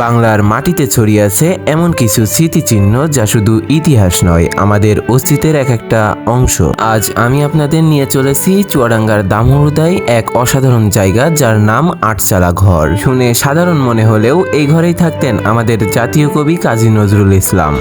বাংলার মাটিতে ছড়িয়ে আছে এমন কিছু স্মৃতিচিহ্ন যা শুধু ইতিহাস নয়, আমাদের অস্তিত্বের একটা অংশ। আজ আমি আপনাদের নিয়ে চলেছি চুয়াডাঙ্গার দামুড়দায় এক অসাধারণ জায়গা যার নাম আটচালা ঘর। শুনে সাধারণ মনে হলেও এই ঘরেই থাকতেন আমাদের জাতীয় কবি কাজী নজরুল ইসলাম।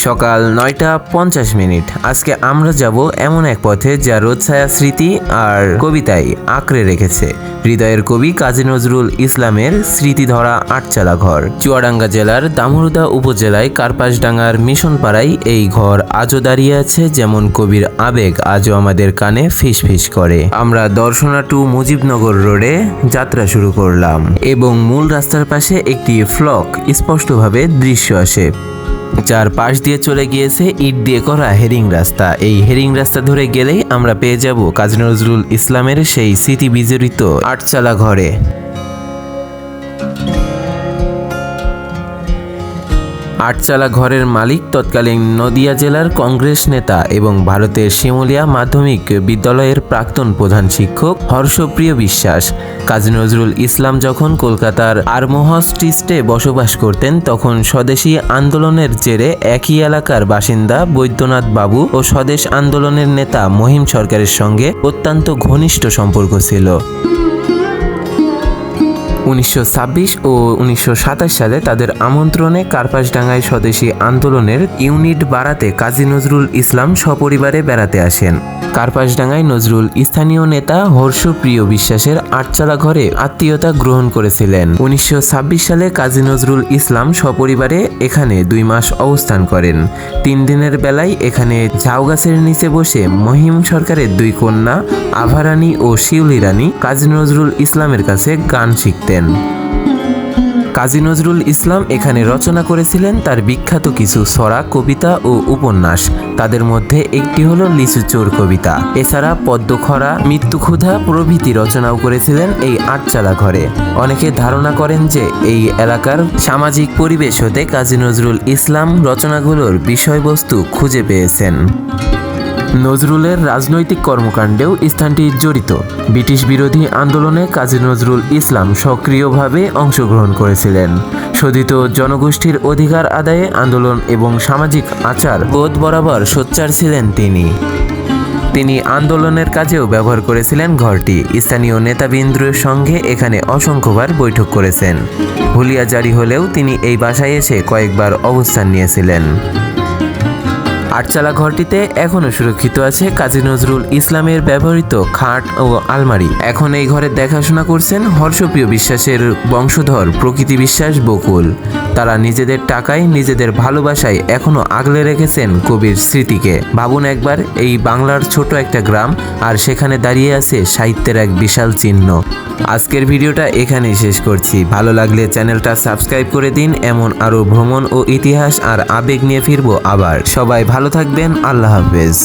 সকাল 9:50। আজকে আমরা যাব এমন এক পথে যা রোদছায়া স্মৃতি আর কবিতায় আঁকড়ে রেখেছে হৃদয়ের কবি কাজী নজরুল ইসলামের স্মৃতিধরা আটচালা ঘর। চুয়াডাঙ্গা জেলার দামুড়দা উপজেলায় কার্পাসডাঙ্গার মিশন পাড়ায় এই ঘর আজও দাঁড়িয়ে আছে, যেমন কবির আবেগ আজও আমাদের কানে ফিসফিস করে। আমরা দর্শনা টু মুজিবনগর রোডে যাত্রা শুরু করলাম এবং মূল রাস্তার পাশে একটি ফ্লক স্পষ্টভাবে দৃশ্য আসে, যার পাশ দিয়ে চলে গিয়েছে ইট দিয়ে করা হেরিং রাস্তা। এই হেরিং রাস্তা ধরে গেলেই আমরা পেয়ে যাব কাজী নজরুল ইসলামের সেই স্মৃতি বিজড়িত আটচালা ঘরে। আটচালা ঘরের মালিক তৎকালীন নদিয়া জেলার কংগ্রেস নেতা এবং ভারতের শিমুলিয়া মাধ্যমিক বিদ্যালয়ের প্রাক্তন প্রধান শিক্ষক হর্ষপ্রিয় বিশ্বাস। কাজী নজরুল ইসলাম যখন কলকাতার আর্মহস্টিস্টে বসবাস করতেন, তখন স্বদেশী আন্দোলনের জেরে একই এলাকার বাসিন্দা বৈদ্যনাথ বাবু ও স্বদেশ আন্দোলনের নেতা মহিম সরকারের সঙ্গে অত্যন্ত ঘনিষ্ঠ সম্পর্ক ছিল। 1926 ও 1927 সালে তাদের আমন্ত্রণে কার্পাসডাঙ্গায় স্বদেশী আন্দোলনের ইউনিট বাড়াতে কাজী নজরুল ইসলাম সপরিবারে বেড়াতে আসেন। কার্পাসডাঙ্গায় নজরুল স্থানীয় নেতা হর্ষপ্রিয় বিশ্বাসের আটচালা ঘরে আত্মীয়তা গ্রহণ করেছিলেন। 1926 সালে কাজী নজরুল ইসলাম সপরিবারে এখানে 2 মাস অবস্থান করেন। 3 দিনের বেলায় এখানে ঝাউ গাছের নিচে বসে মহিম সরকারের 2 কন্যা আভারানী ও শিউলি রানী কাজী নজরুল ইসলামের কাছে গান শিখতেন। কাজী নজরুল ইসলাম এখানে রচনা করেছিলেন তার বিখ্যাত কিছু ছড়া, কবিতা ও উপন্যাস। তাদের মধ্যে একটি হলো লিচু চোর কবিতা। এছাড়া পদ্মখরা, মৃত্যুক্ষুধা প্রভৃতি রচনাও করেছিলেন এই আটচালা ঘরে। অনেকে ধারণা করেন যে এই এলাকার সামাজিক পরিবেশ হতে কাজী নজরুল ইসলাম রচনাগুলোর বিষয়বস্তু খুঁজে পেয়েছেন। নজরুলের রাজনৈতিক কর্মকাণ্ডেও স্থানটি জড়িত। ব্রিটিশ বিরোধী আন্দোলনে কাজী নজরুল ইসলাম সক্রিয়ভাবে অংশগ্রহণ করেছিলেন। শোধিত জনগোষ্ঠীর অধিকার আদায়ে আন্দোলন এবং সামাজিক আচার বোধ বরাবর সোচ্চার ছিলেন তিনি আন্দোলনের কাজেও ব্যবহার করেছিলেন ঘরটি। স্থানীয় নেতাবৃন্দের সঙ্গে এখানে অসংখ্যবার বৈঠক করেছেন। হুলিয়া জারি হলেও তিনি এই বাসায় এসে কয়েকবার অবস্থান নিয়েছিলেন। আটচালা ঘরটিতে এখনও সুরক্ষিত আছে কাজী নজরুল ইসলামের ব্যবহৃত খাট ও আলমারি। এখন এই ঘরের দেখাশোনা করছেন হর্ষপ্রিয় বিশ্বাসের বংশধর প্রকৃতি বিশ্বাস বকুল। তারা নিজেদের টাকায়, নিজেদের ভালোবাসায় এখনও আগলে রেখেছেন কবির স্মৃতিকে। ভাবুন একবার, এই বাংলার ছোট একটা গ্রাম, আর সেখানে দাঁড়িয়ে আছে সাহিত্যের এক বিশাল চিহ্ন। আজকের ভিডিওটা এখানেই শেষ করছি। ভালো লাগলে চ্যানেলটা সাবস্ক্রাইব করে দিন। এমন আরও ভ্রমণ ও ইতিহাস আর আবেগ নিয়ে ফিরবো আবার। সবাই ভালো থাকবেন। আল্লাহ হাফেজ।